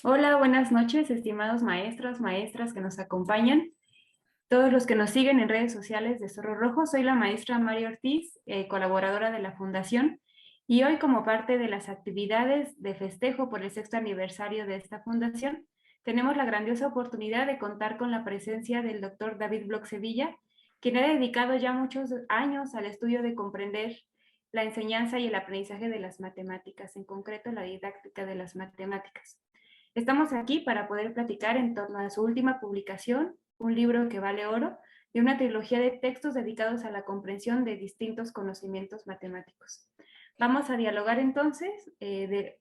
Hola, buenas noches, estimados maestros, maestras que nos acompañan, todos los que nos siguen en redes sociales de Zorro Rojo. Soy la maestra María Ortiz, colaboradora de la Fundación, y hoy, como parte de las actividades de festejo por el sexto aniversario de esta fundación, tenemos la grandiosa oportunidad de contar con la presencia del doctor David Bloch Sevilla, quien ha dedicado ya muchos años al estudio de comprender la enseñanza y el aprendizaje de las matemáticas, en concreto la didáctica de las matemáticas. Estamos aquí para poder platicar en torno a su última publicación, un libro que vale oro, y una trilogía de textos dedicados a la comprensión de distintos conocimientos matemáticos. Vamos a dialogar entonces del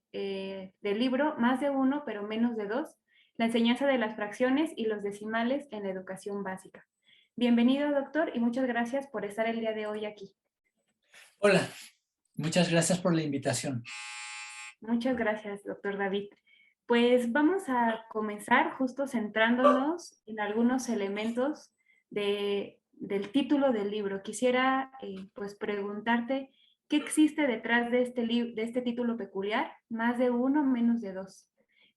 libro Más de uno, pero menos de dos, la enseñanza de las fracciones y los decimales en la educación básica. Bienvenido, doctor, y muchas gracias por estar el día de hoy aquí. Hola, muchas gracias por la invitación. Muchas gracias, doctor David. Pues vamos a comenzar justo centrándonos en algunos elementos del título del libro. Quisiera pues preguntarte, ¿qué existe detrás de este título peculiar? Más de uno, menos de dos.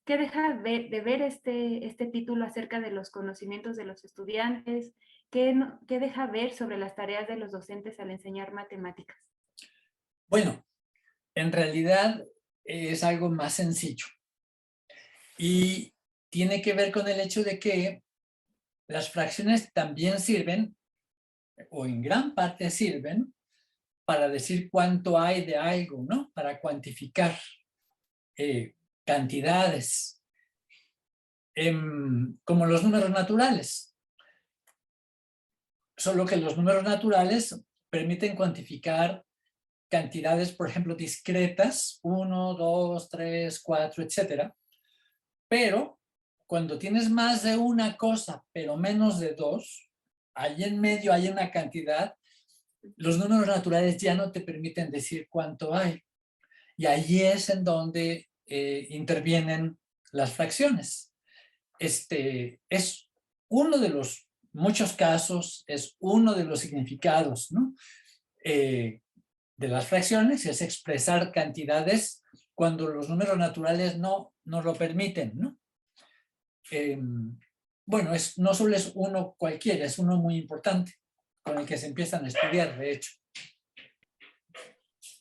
¿Qué deja de ver este título acerca de los conocimientos de los estudiantes? ¿Qué deja ver sobre las tareas de los docentes al enseñar matemáticas? Bueno, en realidad es algo más sencillo y tiene que ver con el hecho de que las fracciones también sirven, o en gran parte sirven, para decir cuánto hay de algo, ¿no? Para cuantificar cantidades, como los números naturales. Solo que los números naturales permiten cuantificar cantidades, por ejemplo, discretas, 1, 2, 3, 4, etcétera. Pero cuando tienes más de una cosa, pero menos de dos, allí en medio hay una cantidad, los números naturales ya no te permiten decir cuánto hay. Y allí es en donde intervienen las fracciones. Es uno de los muchos casos, es uno de los significados, ¿no? De las fracciones, es expresar cantidades cuando los números naturales no nos lo permiten, ¿no? Bueno, no solo es uno cualquiera, es uno muy importante, con el que se empiezan a estudiar, de hecho.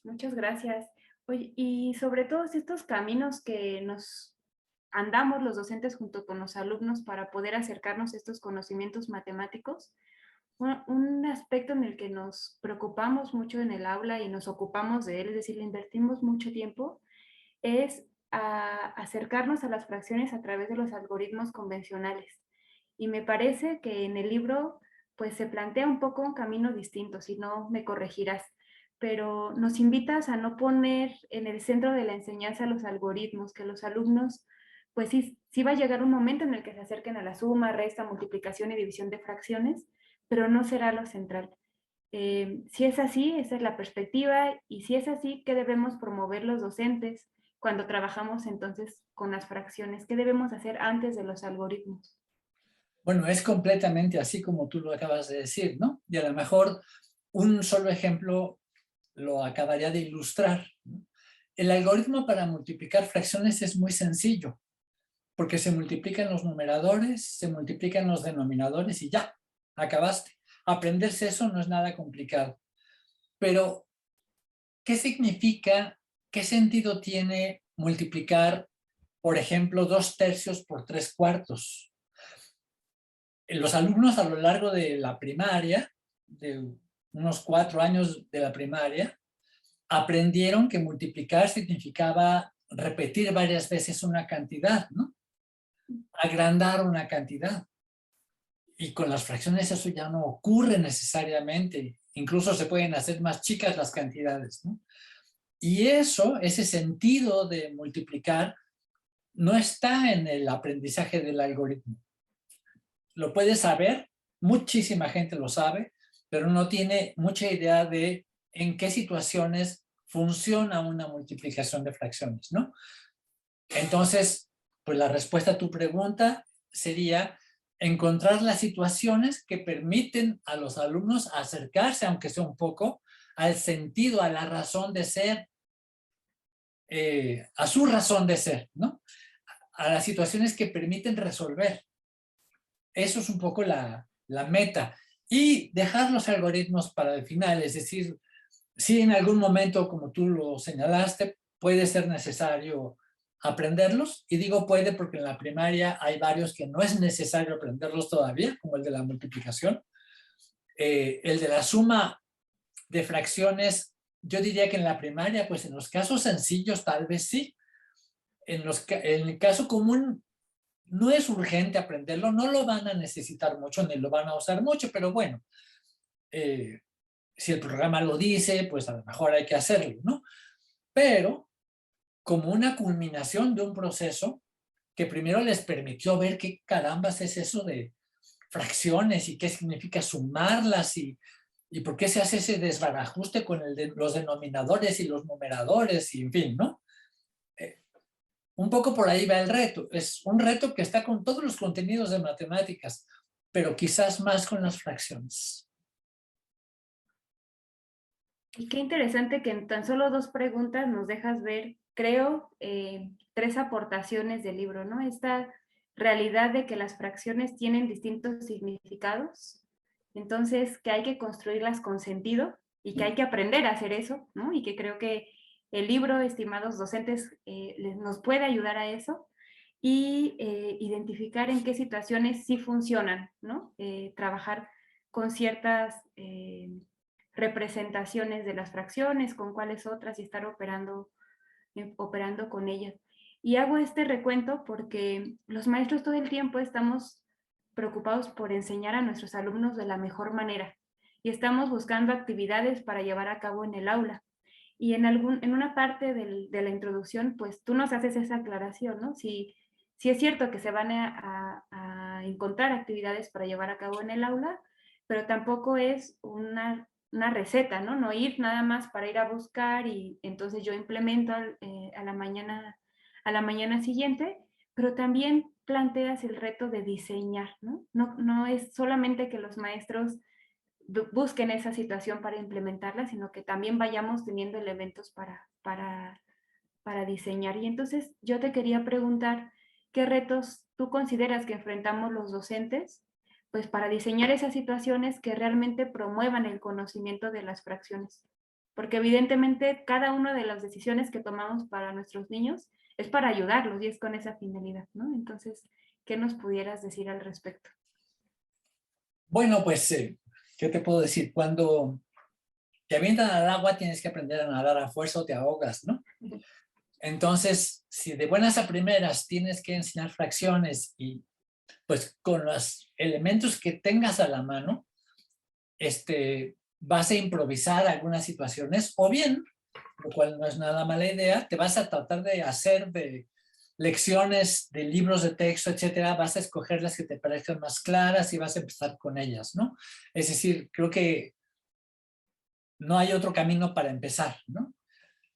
Muchas gracias. Oye, y sobre todos estos caminos que nos andamos los docentes junto con los alumnos para poder acercarnos a estos conocimientos matemáticos, un aspecto en el que nos preocupamos mucho en el aula y nos ocupamos de él, es decir, le invertimos mucho tiempo, es acercarnos a las fracciones a través de los algoritmos convencionales. Y me parece que en el libro pues se plantea un poco un camino distinto, si no me corregirás, pero nos invitas a no poner en el centro de la enseñanza los algoritmos, que los alumnos, pues sí va a llegar un momento en el que se acerquen a la suma, resta, multiplicación y división de fracciones, pero no será lo central. Si es así, esa es la perspectiva, y si es así, ¿qué debemos promover los docentes cuando trabajamos entonces con las fracciones? ¿Qué debemos hacer antes de los algoritmos? Bueno, es completamente así como tú lo acabas de decir, ¿no? Y a lo mejor un solo ejemplo lo acabaría de ilustrar, ¿no? El algoritmo para multiplicar fracciones es muy sencillo, porque se multiplican los numeradores, se multiplican los denominadores y ya, acabaste. Aprenderse eso no es nada complicado. Pero, ¿qué significa, qué sentido tiene multiplicar, por ejemplo, 2/3 por 3/4? Los alumnos a lo largo de la primaria, de unos 4 años de la primaria, aprendieron que multiplicar significaba repetir varias veces una cantidad, ¿no? Agrandar una cantidad. Y con las fracciones eso ya no ocurre necesariamente. Incluso se pueden hacer más chicas las cantidades, ¿no? Y eso, ese sentido de multiplicar, no está en el aprendizaje del algoritmo. Lo puedes saber, muchísima gente lo sabe, pero no tiene mucha idea de en qué situaciones funciona una multiplicación de fracciones, ¿no? Entonces, pues la respuesta a tu pregunta sería encontrar las situaciones que permiten a los alumnos acercarse, aunque sea un poco, al sentido, a la razón de ser, a su razón de ser, ¿no? a las situaciones que permiten resolver. Eso es un poco la meta. Y dejar los algoritmos para el final, es decir, si en algún momento, como tú lo señalaste, puede ser necesario aprenderlos, y digo puede porque en la primaria hay varios que no es necesario aprenderlos todavía, como el de la multiplicación. El de la suma de fracciones, yo diría que en la primaria, pues en los casos sencillos tal vez sí. En el caso común no es urgente aprenderlo, no lo van a necesitar mucho ni lo van a usar mucho, pero bueno, si el programa lo dice, pues a lo mejor hay que hacerlo, ¿no? Pero como una culminación de un proceso que primero les permitió ver qué carambas es eso de fracciones y qué significa sumarlas y por qué se hace ese desbarajuste con los denominadores y los numeradores y en fin, ¿no? Un poco por ahí va el reto. Es un reto que está con todos los contenidos de matemáticas, pero quizás más con las fracciones. Y qué interesante que en tan solo 2 preguntas nos dejas ver, creo, 3 aportaciones del libro, ¿no? Esta realidad de que las fracciones tienen distintos significados, entonces que hay que construirlas con sentido y que hay que aprender a hacer eso, ¿no? Y que creo que el libro, estimados docentes, nos puede ayudar a eso y identificar en qué situaciones sí funcionan, ¿no? Trabajar con ciertas representaciones de las fracciones, con cuáles otras y estar operando con ellas. Y hago este recuento porque los maestros todo el tiempo estamos preocupados por enseñar a nuestros alumnos de la mejor manera y estamos buscando actividades para llevar a cabo en el aula. Y en una parte de la introducción, pues tú nos haces esa aclaración, ¿no? Si es cierto que se van a encontrar actividades para llevar a cabo en el aula, pero tampoco es una receta, ¿no? No ir nada más para ir a buscar y entonces yo implemento a la mañana siguiente, pero también planteas el reto de diseñar, ¿no? No es solamente que los maestros busquen esa situación para implementarla, sino que también vayamos teniendo elementos para diseñar. Y entonces yo te quería preguntar, ¿qué retos tú consideras que enfrentamos los docentes pues para diseñar esas situaciones que realmente promuevan el conocimiento de las fracciones? Porque evidentemente cada una de las decisiones que tomamos para nuestros niños es para ayudarlos y es con esa finalidad, ¿no? Entonces, ¿qué nos pudieras decir al respecto? Bueno, pues, ¿qué te puedo decir? Cuando te avientan al agua tienes que aprender a nadar a fuerza o te ahogas, ¿no? Entonces, si de buenas a primeras tienes que enseñar fracciones y pues con los elementos que tengas a la mano, vas a improvisar algunas situaciones o bien, lo cual no es nada mala idea, te vas a tratar de hacer de lecciones de libros de texto, etcétera, vas a escoger las que te parezcan más claras y vas a empezar con ellas, ¿no? Es decir, creo que no hay otro camino para empezar, ¿no?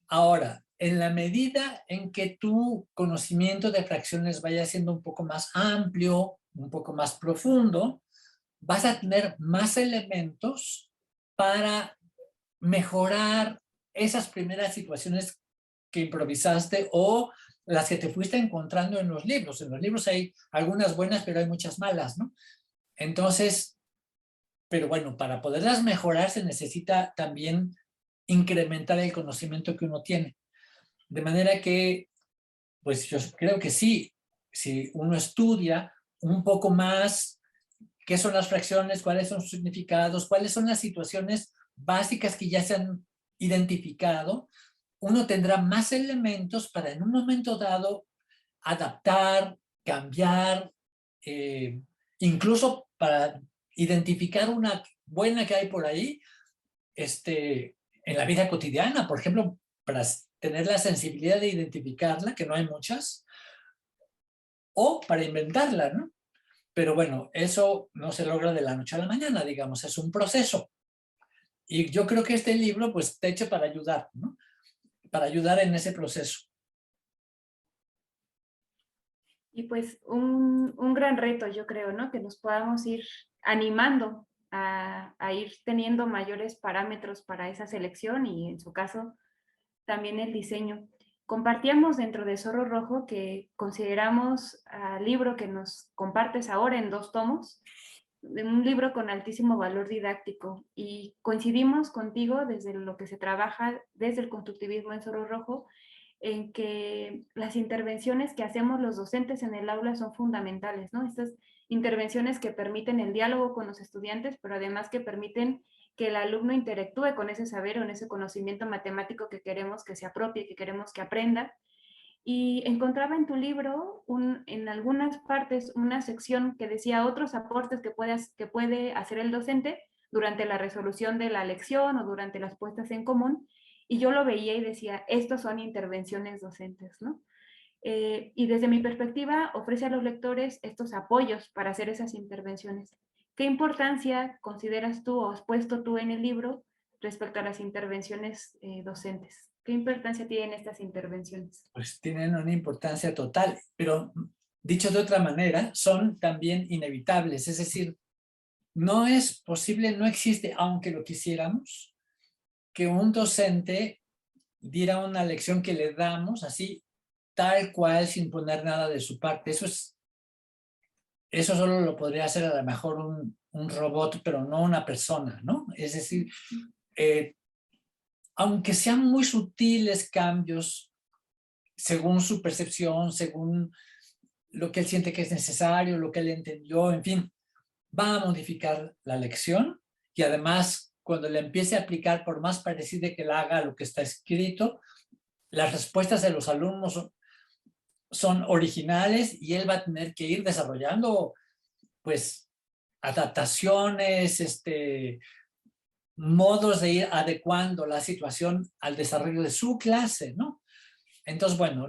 Ahora, en la medida en que tu conocimiento de fracciones vaya siendo un poco más amplio, un poco más profundo, vas a tener más elementos para mejorar esas primeras situaciones que improvisaste o las que te fuiste encontrando en los libros. En los libros hay algunas buenas, pero hay muchas malas, ¿no? Entonces, pero bueno, para poderlas mejorar se necesita también incrementar el conocimiento que uno tiene. De manera que, pues yo creo que sí, si uno estudia un poco más qué son las fracciones, cuáles son sus significados, cuáles son las situaciones básicas que ya se han identificado, uno tendrá más elementos para en un momento dado adaptar, cambiar, incluso para identificar una buena que hay por ahí en la vida cotidiana, por ejemplo, para tener la sensibilidad de identificarla, que no hay muchas, o para inventarla, ¿no? Pero bueno, eso no se logra de la noche a la mañana, digamos, es un proceso. Y yo creo que este libro, pues, está hecho para ayudar, ¿no? Para ayudar en ese proceso. Y pues un gran reto, yo creo, ¿no? Que nos podamos ir animando a ir teniendo mayores parámetros para esa selección y en su caso también el diseño. compartíamos dentro de Zorro Rojo que consideramos al libro que nos compartes ahora en 2 tomos, de un libro con altísimo valor didáctico, y coincidimos contigo desde lo que se trabaja desde el constructivismo en Zorro Rojo, en que las intervenciones que hacemos los docentes en el aula son fundamentales, ¿no? Estas intervenciones que permiten el diálogo con los estudiantes, pero además que permiten que el alumno interactúe con ese saber o en ese conocimiento matemático que queremos que se apropie, que queremos que aprenda. Y encontraba en tu libro en algunas partes una sección que decía otros aportes que puede hacer el docente durante la resolución de la lección o durante las puestas en común, y yo lo veía y decía, estos son intervenciones docentes, ¿no? Y desde mi perspectiva ofrece a los lectores estos apoyos para hacer esas intervenciones. ¿Qué importancia consideras tú o has puesto tú en el libro respecto a las intervenciones docentes? ¿Qué importancia tienen estas intervenciones? Pues tienen una importancia total, pero dicho de otra manera, son también inevitables. Es decir, no es posible, no existe, aunque lo quisiéramos, que un docente diera una lección que le damos así, tal cual, sin poner nada de su parte. Eso solo lo podría hacer a lo mejor un robot, pero no una persona, ¿no? Es decir, eh, aunque sean muy sutiles cambios, según su percepción, según lo que él siente que es necesario, lo que él entendió, en fin, va a modificar la lección, y además cuando le empiece a aplicar, por más parecido que la haga a lo que está escrito, las respuestas de los alumnos son originales, y él va a tener que ir desarrollando pues adaptaciones, modos de ir adecuando la situación al desarrollo de su clase, ¿no? Entonces, bueno,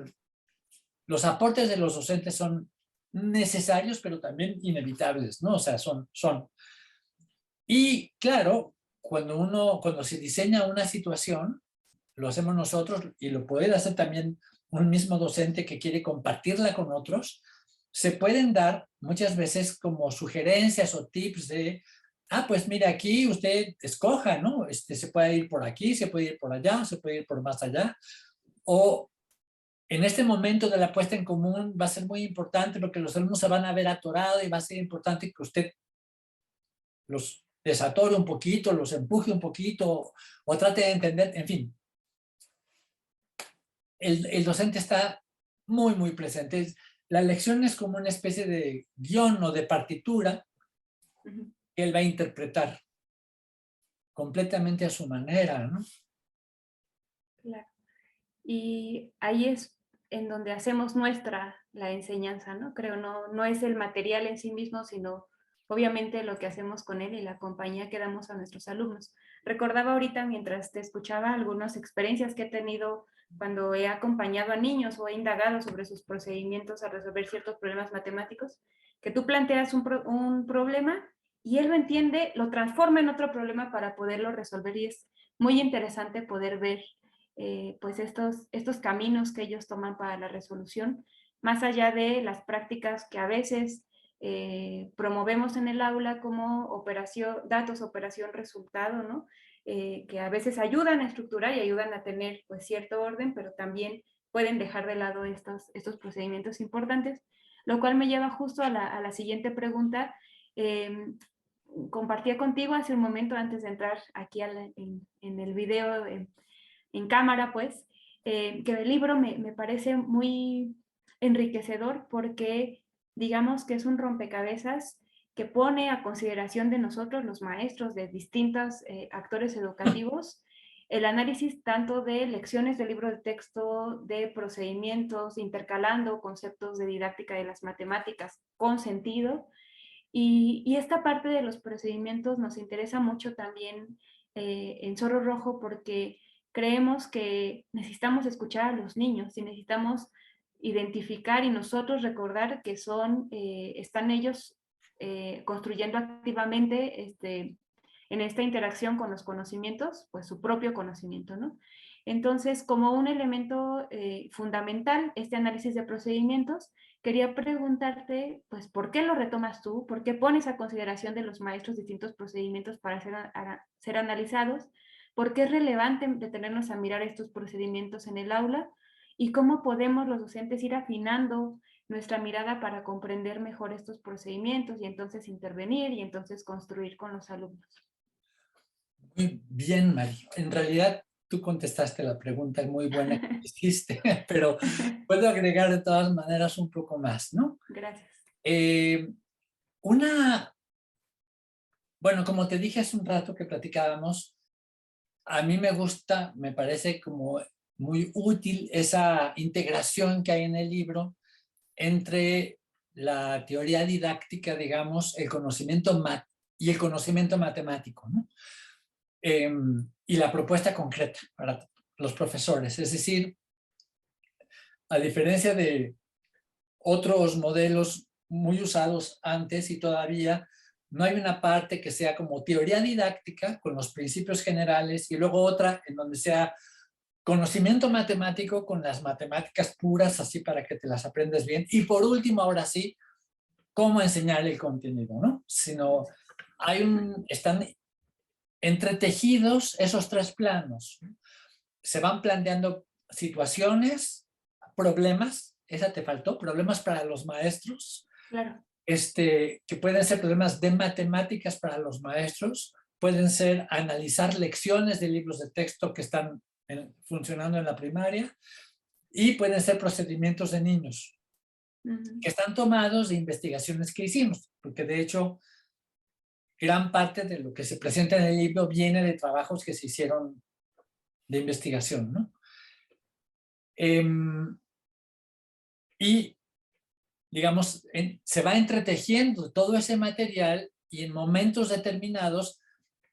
los aportes de los docentes son necesarios, pero también inevitables, ¿no? O sea, son. Y claro, cuando se diseña una situación, lo hacemos nosotros y lo puede hacer también un mismo docente que quiere compartirla con otros, se pueden dar muchas veces como sugerencias o tips de, pues mira, aquí usted escoja, ¿no? Se puede ir por aquí, se puede ir por allá, se puede ir por más allá, o en este momento de la puesta en común va a ser muy importante porque los alumnos se van a ver atorados, y va a ser importante que usted los desatore un poquito, los empuje un poquito, o trate de entender, en fin. El docente está muy, muy presente. La lección es como una especie de guión o de partitura que él va a interpretar completamente a su manera, ¿no? Claro. Y ahí es en donde hacemos nuestra la enseñanza, ¿no? Creo, no es el material en sí mismo, sino obviamente lo que hacemos con él y la compañía que damos a nuestros alumnos. Recordaba ahorita, mientras te escuchaba, algunas experiencias que he tenido cuando he acompañado a niños o he indagado sobre sus procedimientos a resolver ciertos problemas matemáticos, que tú planteas un problema y él lo entiende, lo transforma en otro problema para poderlo resolver, y es muy interesante poder ver pues estos caminos que ellos toman para la resolución, más allá de las prácticas que a veces promovemos en el aula como datos, operación, resultado, ¿no? Que a veces ayudan a estructurar y ayudan a tener pues cierto orden, pero también pueden dejar de lado estos procedimientos importantes, lo cual me lleva justo a la siguiente pregunta. Compartía contigo hace un momento antes de entrar aquí en el video en cámara, pues, que el libro me parece muy enriquecedor porque digamos que es un rompecabezas que pone a consideración de nosotros, los maestros, de distintos actores educativos, el análisis tanto de lecciones de libro de texto, de procedimientos, intercalando conceptos de didáctica de las matemáticas con sentido. Y esta parte de los procedimientos nos interesa mucho también en Zorro Rojo porque creemos que necesitamos escuchar a los niños y necesitamos identificar y nosotros recordar que están ellos construyendo activamente en esta interacción con los conocimientos, pues su propio conocimiento, ¿no? Entonces, como un elemento fundamental, este análisis de procedimientos, quería preguntarte, pues, ¿por qué lo retomas tú? ¿Por qué pones a consideración de los maestros distintos procedimientos para ser analizados? ¿Por qué es relevante detenernos a mirar estos procedimientos en el aula? y cómo podemos los docentes ir afinando nuestra mirada para comprender mejor estos procedimientos y entonces intervenir y entonces construir con los alumnos. Muy bien, Mari. En realidad, tú contestaste la pregunta muy buena que hiciste, pero puedo agregar de todas maneras un poco más, ¿no? Gracias. Bueno, como te dije hace un rato que platicábamos, a mí me gusta, me parece como muy útil esa integración que hay en el libro entre la teoría didáctica, digamos, el conocimiento y el conocimiento matemático, ¿no? Y la propuesta concreta para los profesores. Es decir, a diferencia de otros modelos muy usados antes y todavía, no hay una parte que sea como teoría didáctica con los principios generales y luego otra en donde sea conocimiento matemático con las matemáticas puras, así para que te las aprendes bien. Y por último, ahora sí, cómo enseñar el contenido, ¿no? Sino están entretejidos esos tres planos. Se van planteando situaciones, problemas, esa te faltó, problemas para los maestros, Claro. que pueden ser problemas de matemáticas para los maestros, pueden ser analizar lecciones de libros de texto que están funcionando en la primaria, y pueden ser procedimientos de niños que están tomados de investigaciones que hicimos, porque de hecho gran parte de lo que se presenta en el libro viene de trabajos que se hicieron de investigación, ¿no? Y, digamos, se va entretejiendo todo ese material y en momentos determinados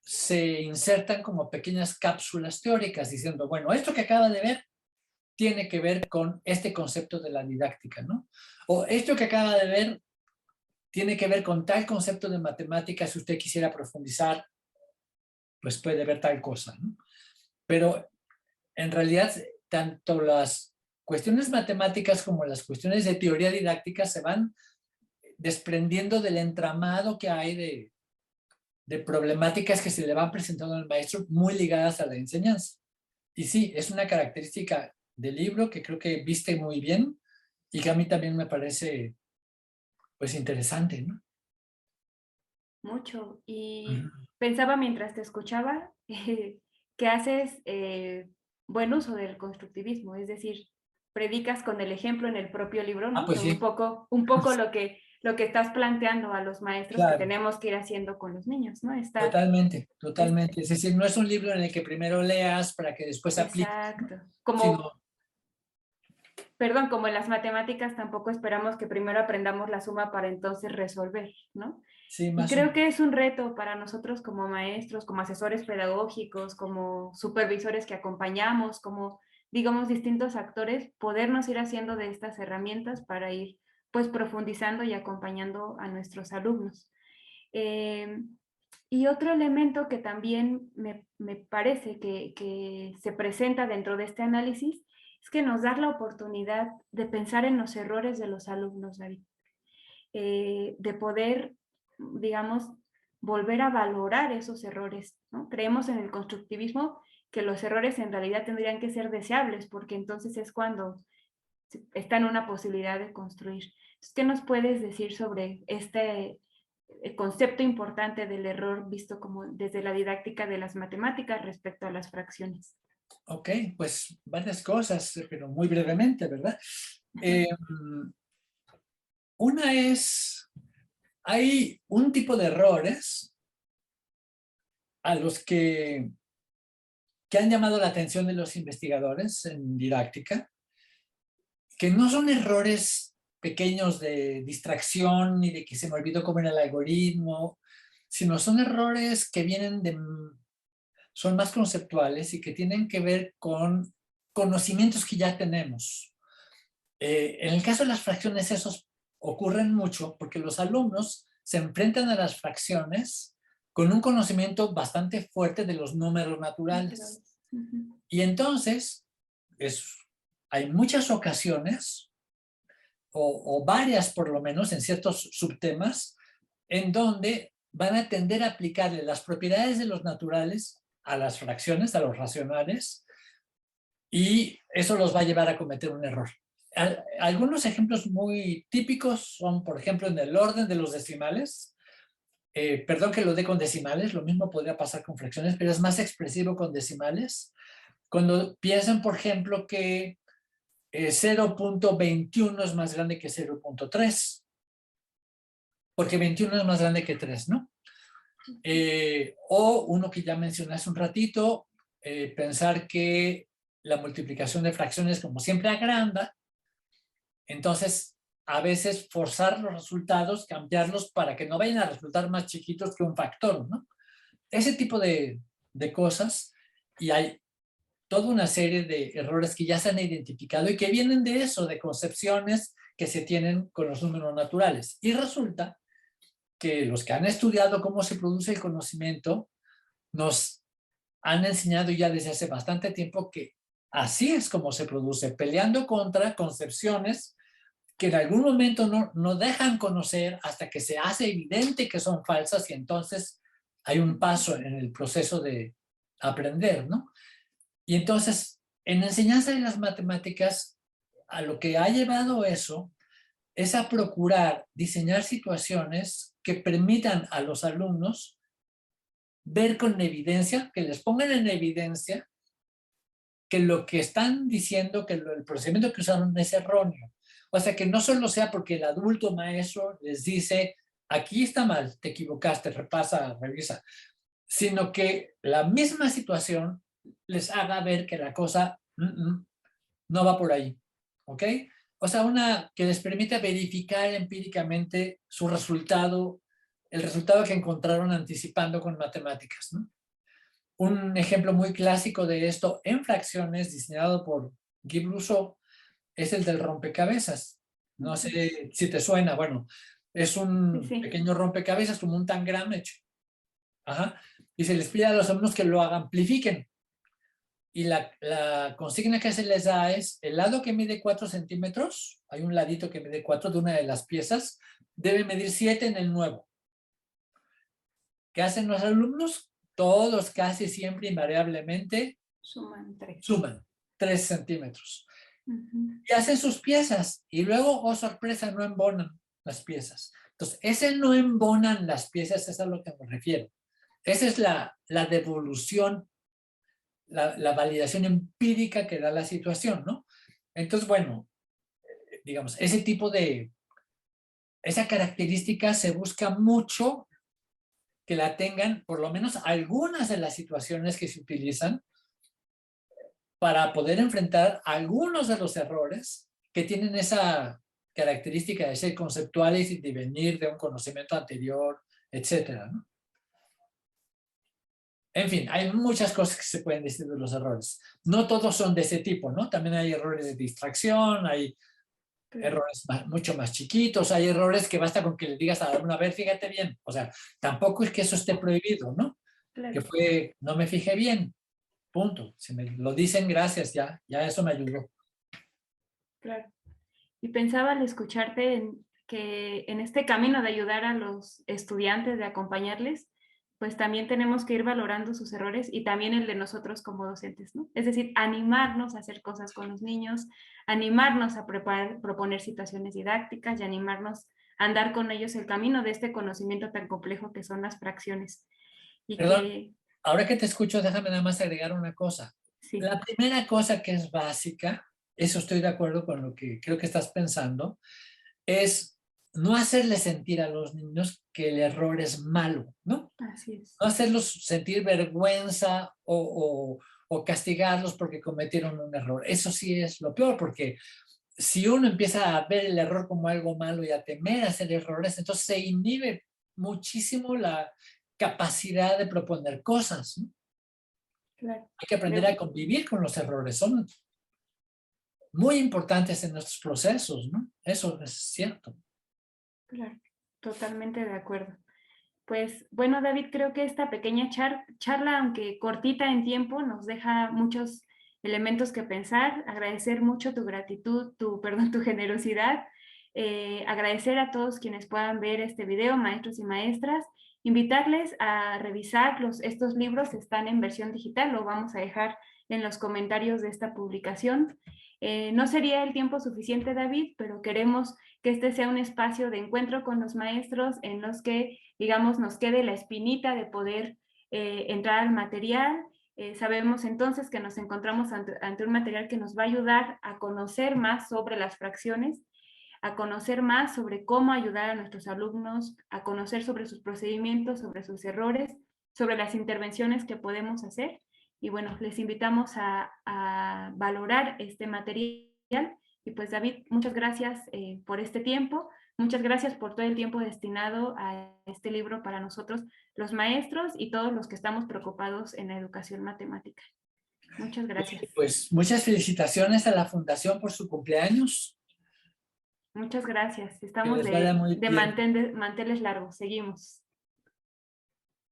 se insertan como pequeñas cápsulas teóricas diciendo, bueno, esto que acaba de ver tiene que ver con este concepto de la didáctica, ¿no? O esto que acaba de ver tiene que ver con tal concepto de matemáticas, si usted quisiera profundizar, pues puede ver tal cosa, ¿no? Pero en realidad, tanto las cuestiones matemáticas como las cuestiones de teoría didáctica se van desprendiendo del entramado que hay de problemáticas que se le van presentando al maestro muy ligadas a la enseñanza. Y sí, es una característica del libro que creo que viste muy bien y que a mí también me parece pues interesante, ¿no? Mucho. Y Ujú. pensaba mientras te escuchaba que haces buen uso del constructivismo, es decir, predicas con el ejemplo en el propio libro, Ah, ¿no? pues sí, Un poco lo que estás planteando a los maestros que claro, tenemos que ir haciendo con los niños, ¿no? totalmente, Es- totalmente. Es decir, no es un libro en el que primero leas para que después apliques, ¿no? exacto. Sino, Perdón, como en las matemáticas tampoco esperamos que primero aprendamos la suma para entonces resolver, ¿no? sí, Y más o creo menos. que es un reto para nosotros como maestros, como asesores pedagógicos, como supervisores que acompañamos, como, digamos, distintos actores, podernos ir haciendo de estas herramientas para ir, pues, profundizando y acompañando a nuestros alumnos. Eh, y otro elemento que también me parece que se presenta dentro de este análisis es que nos da la oportunidad de pensar en los errores de los alumnos, David, de poder, digamos, volver a valorar esos errores, ¿no? Creemos en el constructivismo que los errores en realidad tendrían que ser deseables, porque entonces es cuando está en una posibilidad de construir. Entonces, ¿qué nos puedes decir sobre este concepto importante del error visto como desde la didáctica de las matemáticas respecto a las fracciones? Ok, pues varias cosas, pero muy brevemente, ¿verdad? Una es, hay un tipo de errores a los que han llamado la atención de los investigadores en didáctica, que no son errores pequeños de distracción ni de que se me olvidó cómo era el algoritmo, sino son errores que son más conceptuales y que tienen que ver con conocimientos que ya tenemos. En el caso de las fracciones, esos ocurren mucho porque los alumnos se enfrentan a las fracciones con un conocimiento bastante fuerte de los números naturales. Naturales. Ujú. Y entonces, hay muchas ocasiones, o varias por lo menos, en ciertos subtemas, en donde van a tender a aplicarle las propiedades de los naturales a las fracciones, a los racionales, y eso los va a llevar a cometer un error. Algunos ejemplos muy típicos son, por ejemplo, en el orden de los decimales. Perdón que lo dé con decimales, lo mismo podría pasar con fracciones, pero es más expresivo con decimales. Cuando piensan, por ejemplo, que 0.21 es más grande que 0.3, porque 21 es más grande que 3, ¿no? O uno que ya mencioné hace un ratito, pensar que la multiplicación de fracciones como siempre agranda, entonces a veces forzar los resultados, cambiarlos para que no vayan a resultar más chiquitos que un factor, ¿no? Ese tipo de cosas, y hay toda una serie de errores que ya se han identificado y que vienen de eso, de concepciones que se tienen con los números naturales. Y resulta que los que han estudiado cómo se produce el conocimiento nos han enseñado ya desde hace bastante tiempo que así es como se produce, peleando contra concepciones que en algún momento no dejan conocer hasta que se hace evidente que son falsas y entonces hay un paso en el proceso de aprender, ¿no? Y entonces, en enseñanza de las matemáticas, a lo que ha llevado eso es a procurar diseñar situaciones que permitan a los alumnos ver con evidencia, que les pongan en evidencia que lo que están diciendo, que el procedimiento que usaron es erróneo. O sea, que no solo sea porque el adulto maestro les dice, aquí está mal, te equivocaste, repasa, revisa, sino que la misma situación les haga ver que la cosa no va por ahí, ¿ok? O sea, una que les permita verificar empíricamente su resultado, el resultado que encontraron anticipando con matemáticas, ¿no? Un ejemplo muy clásico de esto en fracciones, diseñado por Guy Brusseau, es el del rompecabezas. No sé si te suena, bueno, es Sí, un sí. pequeño rompecabezas como un tangram hecho. Ajá. Y se les pide a los alumnos que lo amplifiquen. Y la consigna que se les da es el lado que mide 4 centímetros, hay un ladito que mide 4 de una de las piezas, debe medir 7 en el nuevo. ¿Qué hacen los alumnos? Todos casi siempre invariablemente Suman 3. suman 3 centímetros. Y hacen sus piezas y luego, oh sorpresa, no embonan las piezas. Entonces, ese no embonan las piezas es a lo que me refiero. Esa es la devolución, la validación empírica que da la situación, ¿no? Entonces, bueno, digamos, ese tipo de, esa característica se busca mucho que la tengan, por lo menos algunas de las situaciones que se utilizan para poder enfrentar algunos de los errores que tienen esa característica de ser conceptuales y de venir de un conocimiento anterior, etcétera, ¿no? En fin, hay muchas cosas que se pueden decir de los errores. No todos son de ese tipo, ¿no? También hay errores de distracción, hay errores mucho más chiquitos, hay errores que basta con que le digas a alguna, a ver, fíjate bien. O sea, tampoco es que eso esté prohibido, ¿no? Que Claro, fue, no me fijé bien, punto. Si me lo dicen, gracias, ya eso me ayudó. claro. Y pensaba al escucharte que en este camino de ayudar a los estudiantes, de acompañarles, pues también tenemos que ir valorando sus errores y también el de nosotros como docentes, ¿no? Es decir, animarnos a hacer cosas con los niños, animarnos a proponer situaciones didácticas y animarnos a andar con ellos el camino de este conocimiento tan complejo que son las fracciones. Y Perdón, que, ahora que te escucho, déjame nada más agregar una cosa. sí, La primera cosa que es básica, eso estoy de acuerdo con lo que creo que estás pensando, es no hacerle sentir a los niños que el error es malo, ¿no? así es. No hacerlos sentir vergüenza o castigarlos porque cometieron un error. Eso sí es lo peor, porque si uno empieza a ver el error como algo malo y a temer hacer errores, entonces se inhibe muchísimo la capacidad de proponer cosas, ¿no? Claro. Hay que aprender Creo, a convivir con los errores, son muy importantes en nuestros procesos, ¿no? Eso es cierto. claro, totalmente de acuerdo. Pues bueno, David, creo que esta pequeña charla, aunque cortita en tiempo, nos deja muchos elementos que pensar. Agradecer mucho tu gratitud, perdón, tu generosidad. Agradecer a todos quienes puedan ver este video, maestros y maestras. Invitarles a revisar estos libros, están en versión digital, lo vamos a dejar en los comentarios de esta publicación. No sería el tiempo suficiente, David, pero queremos que este sea un espacio de encuentro con los maestros en los que, digamos, nos quede la espinita de poder entrar al material. Sabemos entonces que nos encontramos ante un material que nos va a ayudar a conocer más sobre las fracciones, a conocer más sobre cómo ayudar a nuestros alumnos, a conocer sobre sus procedimientos, sobre sus errores, sobre las intervenciones que podemos hacer. Y bueno, les invitamos a valorar este material. Y pues David, muchas gracias por este tiempo. Muchas gracias por todo el tiempo destinado a este libro para nosotros, los maestros y todos los que estamos preocupados en la educación matemática. Muchas gracias. Pues muchas felicitaciones a la Fundación por su cumpleaños. Muchas gracias. Estamos Que les vaya muy de bien. manteles largos. Seguimos.